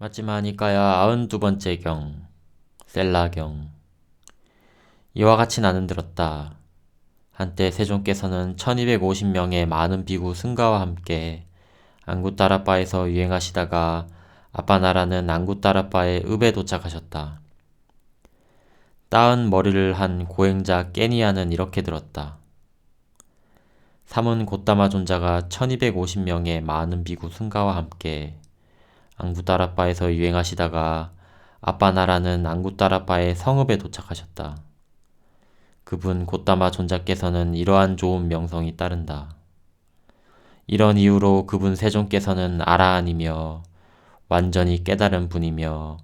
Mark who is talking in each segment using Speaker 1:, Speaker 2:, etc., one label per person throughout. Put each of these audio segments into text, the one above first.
Speaker 1: 맞지마니까야 92번째 경, 셀라경. 이와 같이 나는 들었다. 한때 세종께서는 1250명의 많은 비구 승가와 함께 안굿다라바에서 유행하시다가 아빠나라는 안굿다라바의 읍에 도착하셨다. 따은 머리를 한 고행자 깨니아는 이렇게 들었다. 사문 고따마 존자가 1250명의 많은 비구 승가와 함께 앙구따라바에서 유행하시다가 아빠나라는 앙구따라바의 성읍에 도착하셨다. 그분 곧다마 존자께서는 이러한 좋은 명성이 따른다. 이런 이유로 그분 세존께서는 아라한이며 완전히 깨달은 분이며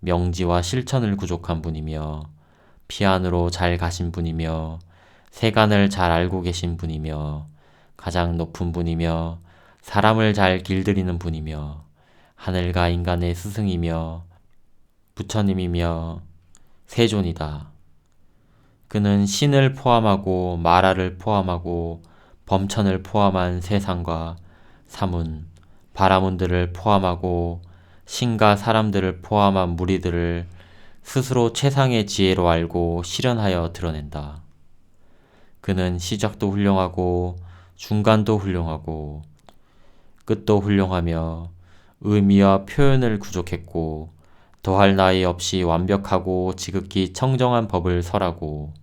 Speaker 1: 명지와 실천을 구족한 분이며 피안으로 잘 가신 분이며 세간을 잘 알고 계신 분이며 가장 높은 분이며 사람을 잘 길들이는 분이며 하늘과 인간의 스승이며 부처님이며 세존이다. 그는 신을 포함하고 마라를 포함하고 범천을 포함한 세상과 사문, 바라문들을 포함하고 신과 사람들을 포함한 무리들을 스스로 최상의 지혜로 알고 실현하여 드러낸다. 그는 시작도 훌륭하고 중간도 훌륭하고 끝도 훌륭하며 의미와 표현을 구족했고 더할 나위 없이 완벽하고 지극히 청정한 법을 설하고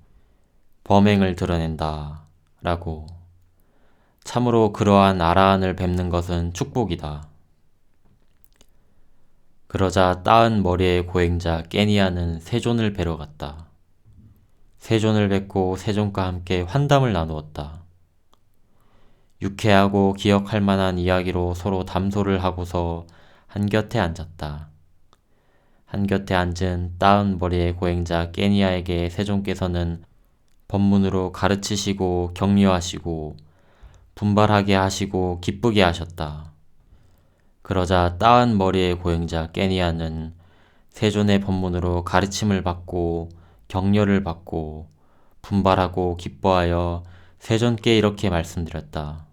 Speaker 1: 범행을 드러낸다. 라고. 참으로 그러한 아라한을 뵙는 것은 축복이다. 그러자 따은 머리의 고행자 깨니아는 세존을 뵈러 갔다. 세존을 뵙고 세존과 함께 환담을 나누었다. 유쾌하고 기억할 만한 이야기로 서로 담소를 하고서 한곁에 앉았다. 한곁에 앉은 따은 머리의 고행자 깨니아에게 세존께서는 법문으로 가르치시고 격려하시고 분발하게 하시고 기쁘게 하셨다. 그러자 따은 머리의 고행자 깨니아는 세존의 법문으로 가르침을 받고 격려를 받고 분발하고 기뻐하여 세존께 이렇게 말씀드렸다.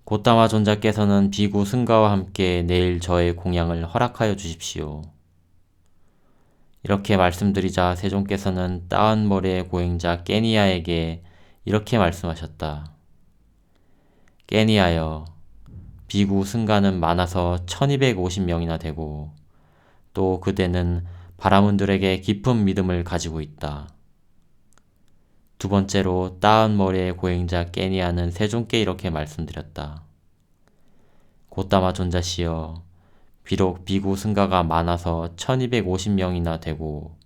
Speaker 1: 고따마 존자께서는 비구 승가와 함께 내일 저의 공양을 허락하여 주십시오. 이렇게 말씀드리자 세존께서는 따은 머리의 고행자 깨니아에게 이렇게 말씀하셨다. 깨니아여, 비구 승가는 많아서 1250명이나 되고 또 그대는 바라문들에게 깊은 믿음을 가지고 있다. 두 번째로 따은 머리의 고행자 깨니아는 세존께 이렇게 말씀드렸다. 고따마 존자시여, 비록 비구 승가가 많아서 1250명이나 되고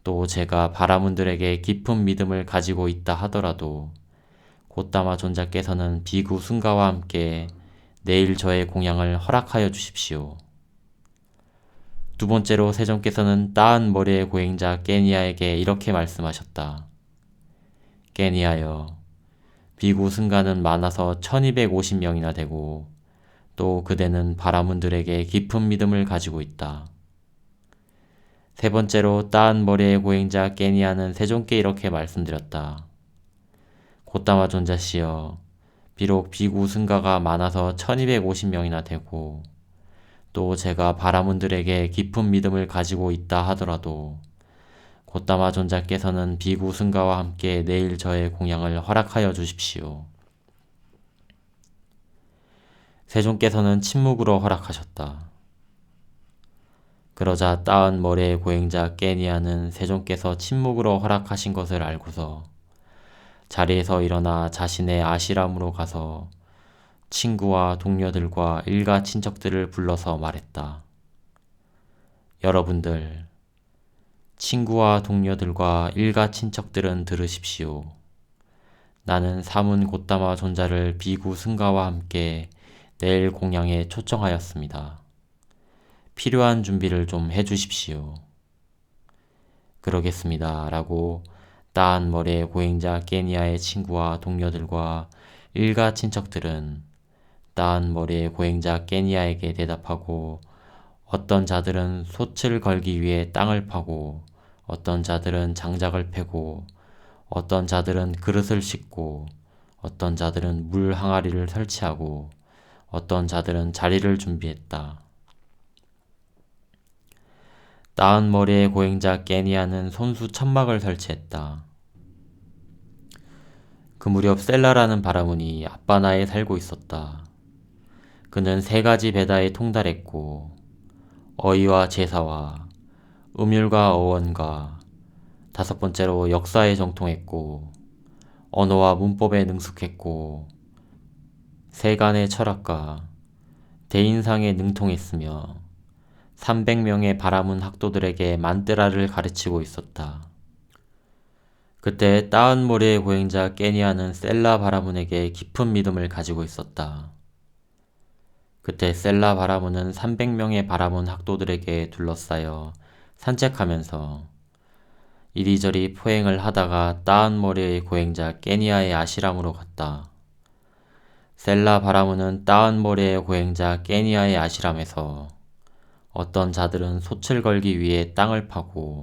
Speaker 1: 또 제가 바라문들에게 깊은 믿음을 가지고 있다 하더라도 고따마 존자께서는 비구 승가와 함께 내일 저의 공양을 허락하여 주십시오. 두 번째로 세존께서는 따은 머리의 고행자 깨니아에게 이렇게 말씀하셨다. 깨니아여, 비구 승가는 많아서 1250명이나 되고 또 그대는 바라문들에게 깊은 믿음을 가지고 있다. 세 번째로 따은 머리의 고행자 깨니아는 세존께 이렇게 말씀드렸다. 고따마 존자시여, 비록 비구 승가가 많아서 1250명이나 되고 또 제가 바라문들에게 깊은 믿음을 가지고 있다 하더라도 고따마 존자께서는 비구 승가와 함께 내일 저의 공양을 허락하여 주십시오. 세존께서는 침묵으로 허락하셨다. 그러자 따은 머리의 고행자 깨니아는 세존께서 침묵으로 허락하신 것을 알고서 자리에서 일어나 자신의 아시람으로 가서 친구와 동료들과 일가 친척들을 불러서 말했다. 여러분들, 친구와 동료들과 일가 친척들은 들으십시오. 나는 사문 고따마 존자를 비구 승가와 함께 내일 공양에 초청하였습니다. 필요한 준비를 좀 해주십시오. 그러겠습니다. 라고 따은 머리의 고행자 깨니아의 친구와 동료들과 일가 친척들은 따은 머리의 고행자 깨니아에게 대답하고 어떤 자들은 솥을 걸기 위해 땅을 파고 어떤 자들은 장작을 패고 어떤 자들은 그릇을 씻고 어떤 자들은 물 항아리를 설치하고 어떤 자들은 자리를 준비했다. 따은 머리의 고행자 깨니아는 손수 천막을 설치했다. 그 무렵 셀라라는 바라문이 아빠나에 살고 있었다. 그는 3가지 베다에 통달했고 어휘와 제사와 음율과 어원과 5번째로 역사에 정통했고 언어와 문법에 능숙했고 세간의 철학과 대인상에 능통했으며 300명의 바라문 학도들에게 만뜨라를 가르치고 있었다. 그때 따은 모리의 고행자 깨니아는 셀라 바라문에게 깊은 믿음을 가지고 있었다. 그때 셀라 바라문은 300명의 바라문 학도들에게 둘러싸여 산책하면서 이리저리 포행을 하다가 따은 머리의 고행자 깨니아의 아시람으로 갔다. 셀라 바라문은 따은 머리의 고행자 깨니아의 아시람에서 어떤 자들은 솥을 걸기 위해 땅을 파고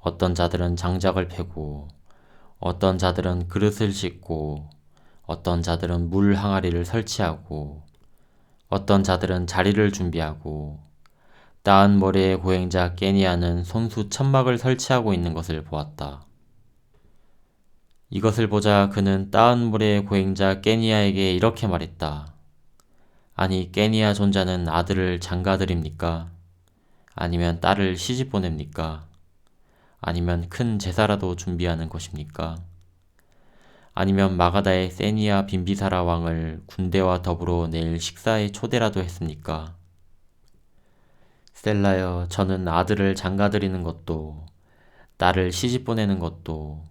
Speaker 1: 어떤 자들은 장작을 패고 어떤 자들은 그릇을 씻고 어떤 자들은 물 항아리를 설치하고 어떤 자들은 자리를 준비하고 따은 머리의 고행자 깨니아는 손수 천막을 설치하고 있는 것을 보았다. 이것을 보자 그는 따은 머리의 고행자 깨니아에게 이렇게 말했다. 아니 깨니아 존자는 아들을 장가드립니까? 아니면 딸을 시집 보냅니까? 아니면 큰 제사라도 준비하는 것입니까? 아니면 마가다의 세니아 빈비사라 왕을 군대와 더불어 내일 식사에 초대라도 했습니까? 셀라여, 저는 아들을 장가드리는 것도 딸을 시집 보내는 것도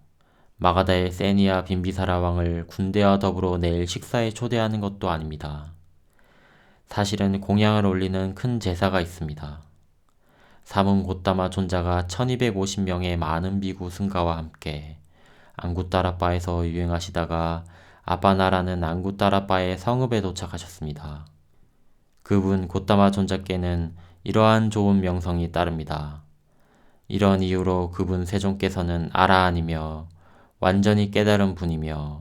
Speaker 1: 마가다의 세니아 빈비사라 왕을 군대와 더불어 내일 식사에 초대하는 것도 아닙니다. 사실은 공양을 올리는 큰 제사가 있습니다. 사문 고따마 존자가 1250명의 많은 비구 승가와 함께 앙구따라바에서 유행하시다가 아바나라는 앙구따라바의 성읍에 도착하셨습니다. 그분 고따마 존자께는 이러한 좋은 명성이 따릅니다. 이런 이유로 그분 세존께서는 아라한이며 완전히 깨달은 분이며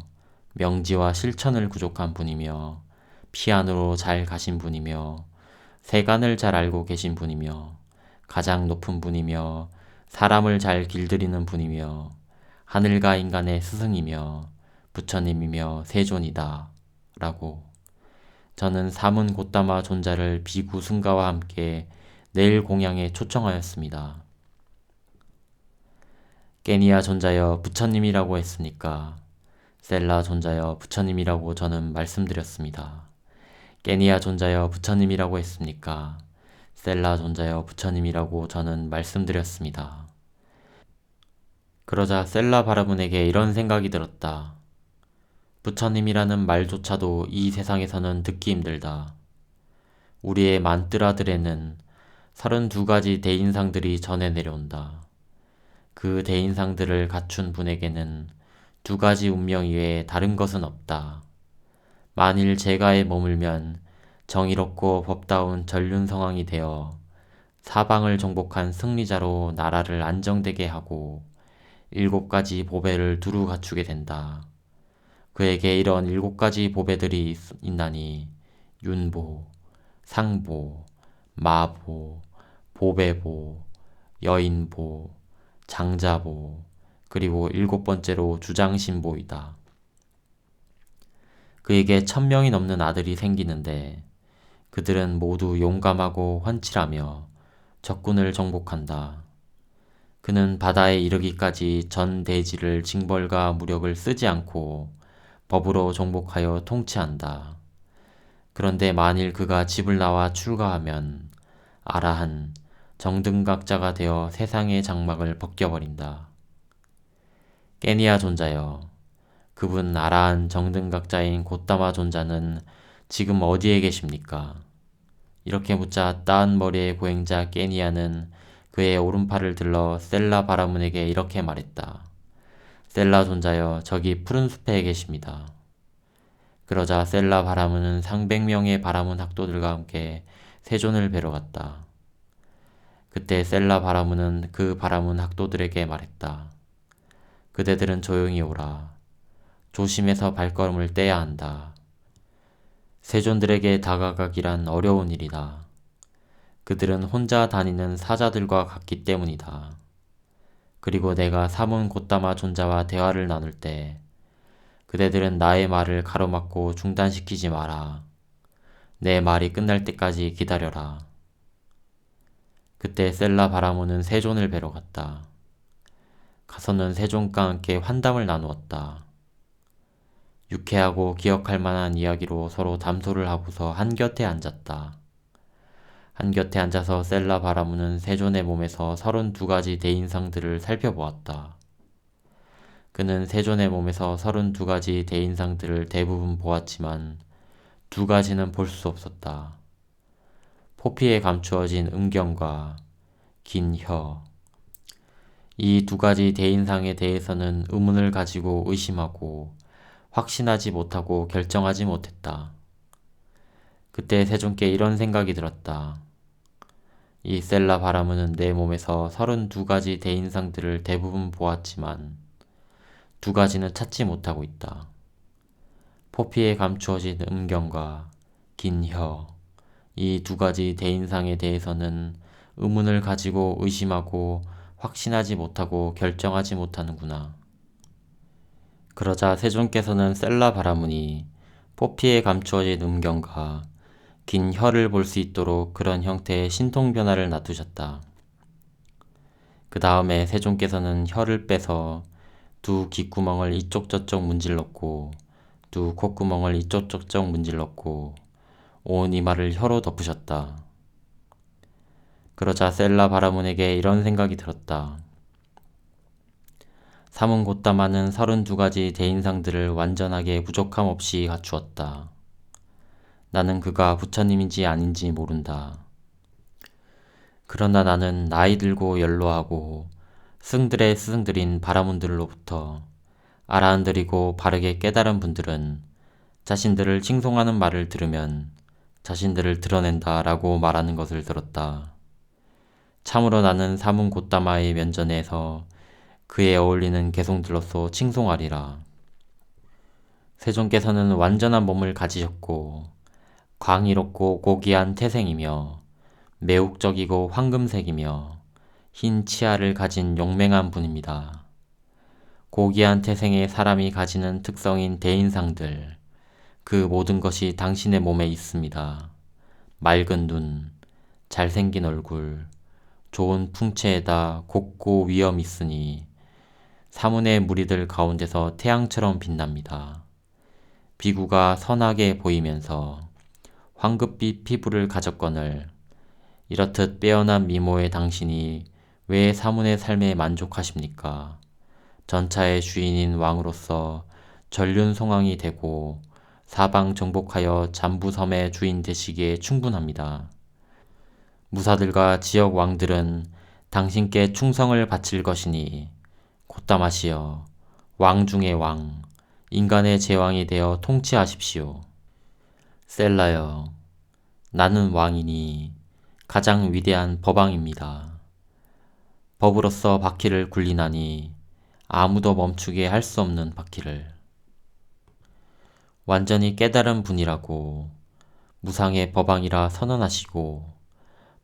Speaker 1: 명지와 실천을 구족한 분이며 피안으로 잘 가신 분이며 세간을 잘 알고 계신 분이며 가장 높은 분이며 사람을 잘 길들이는 분이며 하늘과 인간의 스승이며 부처님이며 세존이다 라고 저는 사문 고따마 존자를 비구 승가와 함께 내일 공양에 초청하였습니다. 깨니아 존자여 부처님이라고 했으니까 셀라 존자여 부처님이라고 저는 말씀드렸습니다. 깨니아 존자여 부처님이라고 했습니까? 셀라 존자여 부처님이라고 저는 말씀드렸습니다. 그러자 셀라 바라문에게 이런 생각이 들었다. 부처님이라는 말조차도 이 세상에서는 듣기 힘들다. 우리의 만뜨라들에는 32가지 대인상들이 전해 내려온다. 그 대인상들을 갖춘 분에게는 2가지 운명 이외에 다른 것은 없다. 만일 제가에 머물면 정의롭고 법다운 전륜성왕이 되어 사방을 정복한 승리자로 나라를 안정되게 하고 7가지 보배를 두루 갖추게 된다. 그에게 이런 7가지 보배들이 있나니 윤보, 상보, 마보, 보배보, 여인보, 장자보, 그리고 7번째로 주장신보이다. 그에게 1000명이 넘는 아들이 생기는데 그들은 모두 용감하고 환칠하며 적군을 정복한다. 그는 바다에 이르기까지 전 대지를 징벌과 무력을 쓰지 않고 법으로 정복하여 통치한다. 그런데 만일 그가 집을 나와 출가하면 아라한, 정등각자가 되어 세상의 장막을 벗겨버린다. 깨니아 존자여, 그분 아라한 정등각자인 고따마 존자는 지금 어디에 계십니까? 이렇게 묻자 따은 머리의 고행자 깨니아는 그의 오른팔을 들러 셀라 바라문에게 이렇게 말했다. 셀라 존자여, 저기 푸른 숲에 계십니다. 그러자 셀라 바라문은 300명의 바라문 학도들과 함께 세존을 뵈러 갔다. 그때 셀라 바라문은 그 바라문 학도들에게 말했다. 그대들은 조용히 오라. 조심해서 발걸음을 떼야 한다. 세존들에게 다가가기란 어려운 일이다. 그들은 혼자 다니는 사자들과 같기 때문이다. 그리고 내가 사문 곶다마 존자와 대화를 나눌 때 그대들은 나의 말을 가로막고 중단시키지 마라. 내 말이 끝날 때까지 기다려라. 그때 셀라 바라무는 세존을 뵈러 갔다. 가서는 세존과 함께 환담을 나누었다. 유쾌하고 기억할 만한 이야기로 서로 담소를 하고서 한곁에 앉았다. 한곁에 앉아서 셀라 바라무는 세존의 몸에서 32가지 대인상들을 살펴보았다. 그는 세존의 몸에서 32가지 대인상들을 대부분 보았지만 2가지는 볼 수 없었다. 포피에 감추어진 음경과 긴 혀. 이 2가지 대인상에 대해서는 의문을 가지고 의심하고 확신하지 못하고 결정하지 못했다. 그때 세존께 이런 생각이 들었다. 이 셀라 바라무는 내 몸에서 32가지 대인상들을 대부분 보았지만 2가지는 찾지 못하고 있다. 포피에 감추어진 음경과 긴 혀. 이 2가지 대인상에 대해서는 의문을 가지고 의심하고 확신하지 못하고 결정하지 못하는구나. 그러자 세존께서는 셀라 바라문이 포피에 감추어진 음경과 긴 혀를 볼 수 있도록 그런 형태의 신통 변화를 놔두셨다. 그 다음에 세존께서는 혀를 빼서 2 귓구멍을 이쪽 저쪽 문질렀고 2 콧구멍을 이쪽 저쪽 문질렀고 온 이마를 혀로 덮으셨다. 그러자 셀라 바라문에게 이런 생각이 들었다. 사문 곶다마는 32가지 대인상들을 완전하게 부족함 없이 갖추었다. 나는 그가 부처님인지 아닌지 모른다. 그러나 나는 나이 들고 연로하고 스승들의 스승들인 바라문들로부터 알아안드리고 바르게 깨달은 분들은 자신들을 칭송하는 말을 들으면 자신들을 드러낸다 라고 말하는 것을 들었다. 참으로 나는 사문 곶다마의 면전에서 그에 어울리는 개송들로서 칭송하리라. 세존께서는 완전한 몸을 가지셨고 광이롭고 고귀한 태생이며 매혹적이고 황금색이며 흰 치아를 가진 용맹한 분입니다. 고귀한 태생의 사람이 가지는 특성인 대인상들, 그 모든 것이 당신의 몸에 있습니다. 맑은 눈, 잘생긴 얼굴, 좋은 풍채에다 곱고 위엄 있으니 사문의 무리들 가운데서 태양처럼 빛납니다. 비구가 선하게 보이면서 황급빛 피부를 가졌거늘 이렇듯 빼어난 미모의 당신이 왜 사문의 삶에 만족하십니까? 전차의 주인인 왕으로서 전륜송왕이 되고 사방 정복하여 잠부섬의 주인 되시기에 충분합니다. 무사들과 지역 왕들은 당신께 충성을 바칠 것이니 곶다마시여 왕 중의 왕, 인간의 제왕이 되어 통치하십시오. 셀라여, 나는 왕이니 가장 위대한 법왕입니다. 법으로서 바퀴를 굴리나니 아무도 멈추게 할 수 없는 바퀴를. 완전히 깨달은 분이라고 무상의 법왕이라 선언하시고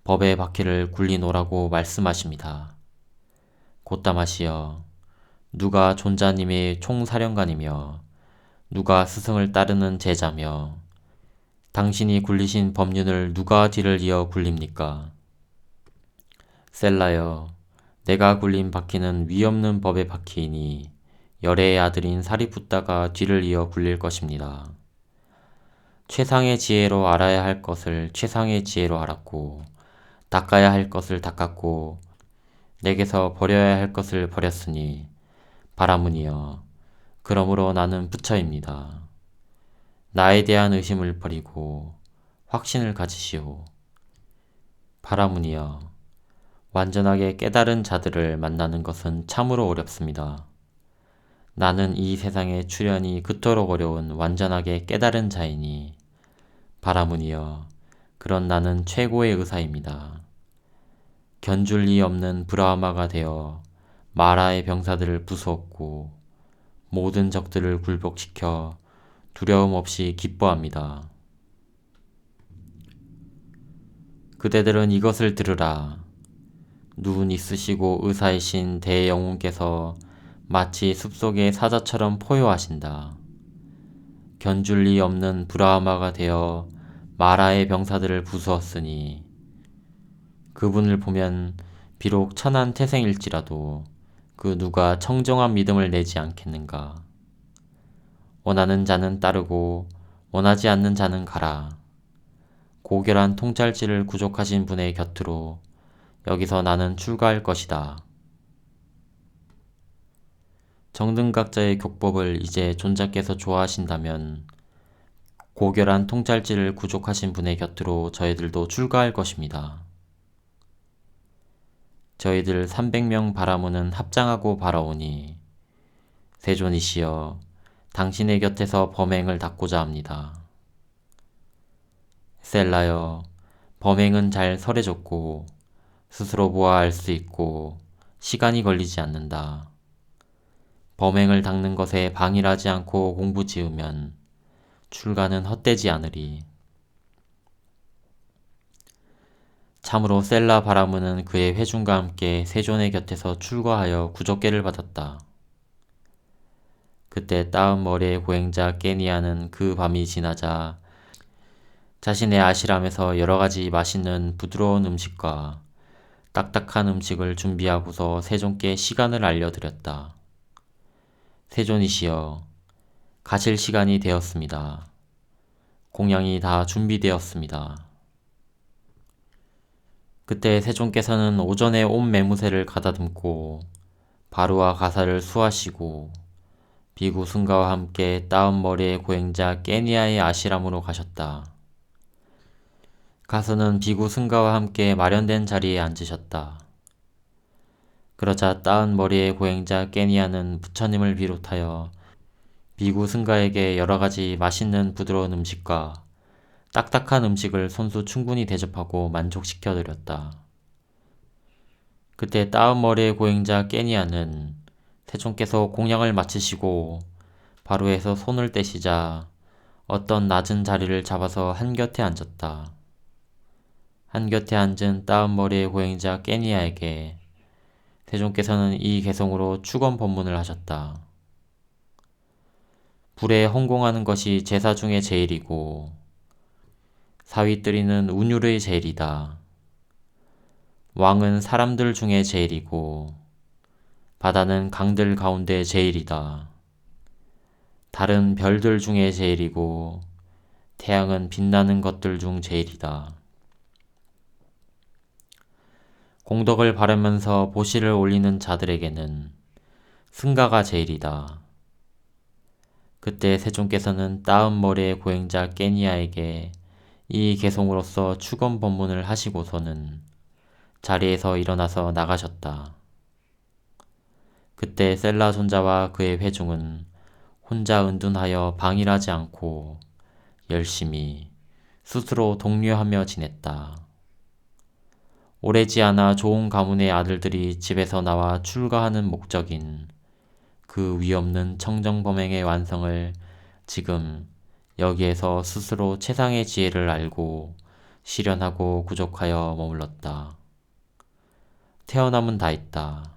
Speaker 1: 법의 바퀴를 굴리노라고 말씀하십니다. 곶다마시여, 누가 존자님의 총사령관이며 누가 스승을 따르는 제자며 당신이 굴리신 법륜을 누가 뒤를 이어 굴립니까? 셀라여, 내가 굴린 바퀴는 위없는 법의 바퀴이니 열애의 아들인 사리푸따가 뒤를 이어 굴릴 것입니다. 최상의 지혜로 알아야 할 것을 최상의 지혜로 알았고 닦아야 할 것을 닦았고 내게서 버려야 할 것을 버렸으니 바라문이여, 그러므로 나는 부처입니다. 나에 대한 의심을 버리고 확신을 가지시오. 바라문이여, 완전하게 깨달은 자들을 만나는 것은 참으로 어렵습니다. 나는 이 세상에 출현이 그토록 어려운 완전하게 깨달은 자이니 바라문이여, 그런 나는 최고의 의사입니다. 견줄 리 없는 브라흐마가 되어 마라의 병사들을 부수었고 모든 적들을 굴복시켜 두려움 없이 기뻐합니다. 그대들은 이것을 들으라. 눈 있으시고 의사이신 대영웅께서 마치 숲속의 사자처럼 포효하신다. 견줄 리 없는 브라하마가 되어 마라의 병사들을 부수었으니 그분을 보면 비록 천한 태생일지라도 그 누가 청정한 믿음을 내지 않겠는가. 원하는 자는 따르고 원하지 않는 자는 가라. 고결한 통찰지를 구족하신 분의 곁으로 여기서 나는 출가할 것이다. 정등각자의 격법을 이제 존자께서 좋아하신다면 고결한 통찰지를 구족하신 분의 곁으로 저희들도 출가할 것입니다. 저희들 300명 바라무는 합장하고 바라오니 세존이시여 당신의 곁에서 범행을 닦고자 합니다. 셀라여 범행은 잘 설해졌고 스스로 보아 알 수 있고 시간이 걸리지 않는다. 범행을 닦는 것에 방일하지 않고 공부 지으면 출가는 헛되지 않으리. 참으로 셀라 바라무는 그의 회중과 함께 세존의 곁에서 출가하여 구적계를 받았다. 그때 따은 머리의 고행자 깨니아는 그 밤이 지나자 자신의 아시람에서 여러가지 맛있는 부드러운 음식과 딱딱한 음식을 준비하고서 세존께 시간을 알려드렸다. 세존이시여, 가실 시간이 되었습니다. 공양이 다 준비되었습니다. 그때 세존께서는 오전에 온 매무새를 가다듬고 바루와 가사를 수하시고 비구 승가와 함께 따은 머리의 고행자 깨니아의 아시람으로 가셨다. 가서는 비구 승가와 함께 마련된 자리에 앉으셨다. 그러자 따은 머리의 고행자 깨니아는 부처님을 비롯하여 비구 승가에게 여러가지 맛있는 부드러운 음식과 딱딱한 음식을 손수 충분히 대접하고 만족시켜 드렸다. 그때 따은 머리의 고행자 깨니아는 세존께서 공양을 마치시고 바로에서 손을 떼시자 어떤 낮은 자리를 잡아서 한곁에 앉았다. 한곁에 앉은 따은 머리의 고행자 깨니아에게 세존께서는 이 개성으로 축원 법문을 하셨다. 불에 헌공하는 것이 제사 중에 제일이고 사위뜨리는 운율의 제일이다. 왕은 사람들 중에 제일이고 바다는 강들 가운데 제일이다. 달은 별들 중에 제일이고 태양은 빛나는 것들 중 제일이다. 공덕을 바라면서 보시를 올리는 자들에게는 승가가 제일이다. 그때 세존께서는 따은 머리의 고행자 깨니아에게 이 개송으로서 축원 법문을 하시고서는 자리에서 일어나서 나가셨다. 그때 셀라 손자와 그의 회중은 혼자 은둔하여 방일하지 않고 열심히 스스로 독려하며 지냈다. 오래지 않아 좋은 가문의 아들들이 집에서 나와 출가하는 목적인 그 위없는 청정범행의 완성을 지금 여기에서 스스로 최상의 지혜를 알고 실현하고 구족하여 머물렀다. 태어남은 다했다.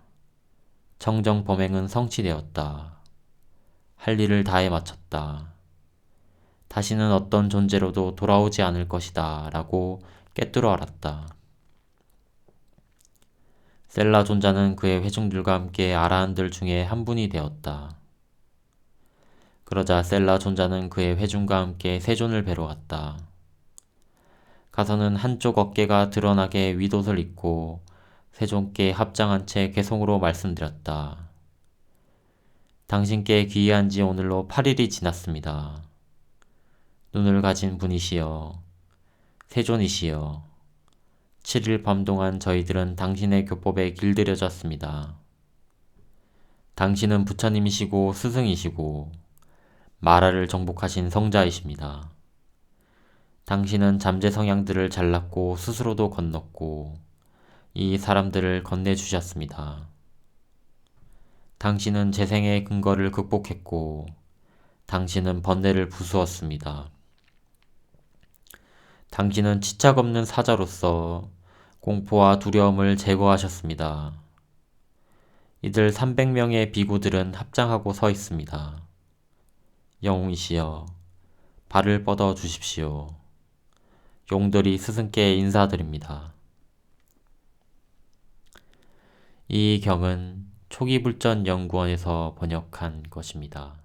Speaker 1: 청정범행은 성취되었다. 할 일을 다해 마쳤다. 다시는 어떤 존재로도 돌아오지 않을 것이다 라고 꿰뚫어 알았다. 셀라 존자는 그의 회중들과 함께 아라한들 중에 한 분이 되었다. 그러자 셀라 존자는 그의 회중과 함께 세존을 뵈러 갔다. 가서는 한쪽 어깨가 드러나게 윗옷을 입고 세존께 합장한 채 개송으로 말씀드렸다. 당신께 귀의한 지 오늘로 8일이 지났습니다. 눈을 가진 분이시여, 세존이시여, 7일 밤 동안 저희들은 당신의 교법에 길들여졌습니다. 당신은 부처님이시고 스승이시고 마라를 정복하신 성자이십니다. 당신은 잠재 성향들을 잘랐고 스스로도 건넜고 이 사람들을 건네주셨습니다. 당신은 재생의 근거를 극복했고 당신은 번뇌를 부수었습니다. 당신은 치착 없는 사자로서 공포와 두려움을 제거하셨습니다. 이들 300명의 비구들은 합장하고 서 있습니다. 영웅이시여, 발을 뻗어 주십시오. 용들이 스승께 인사드립니다. 이 경은 초기불전연구원에서 번역한 것입니다.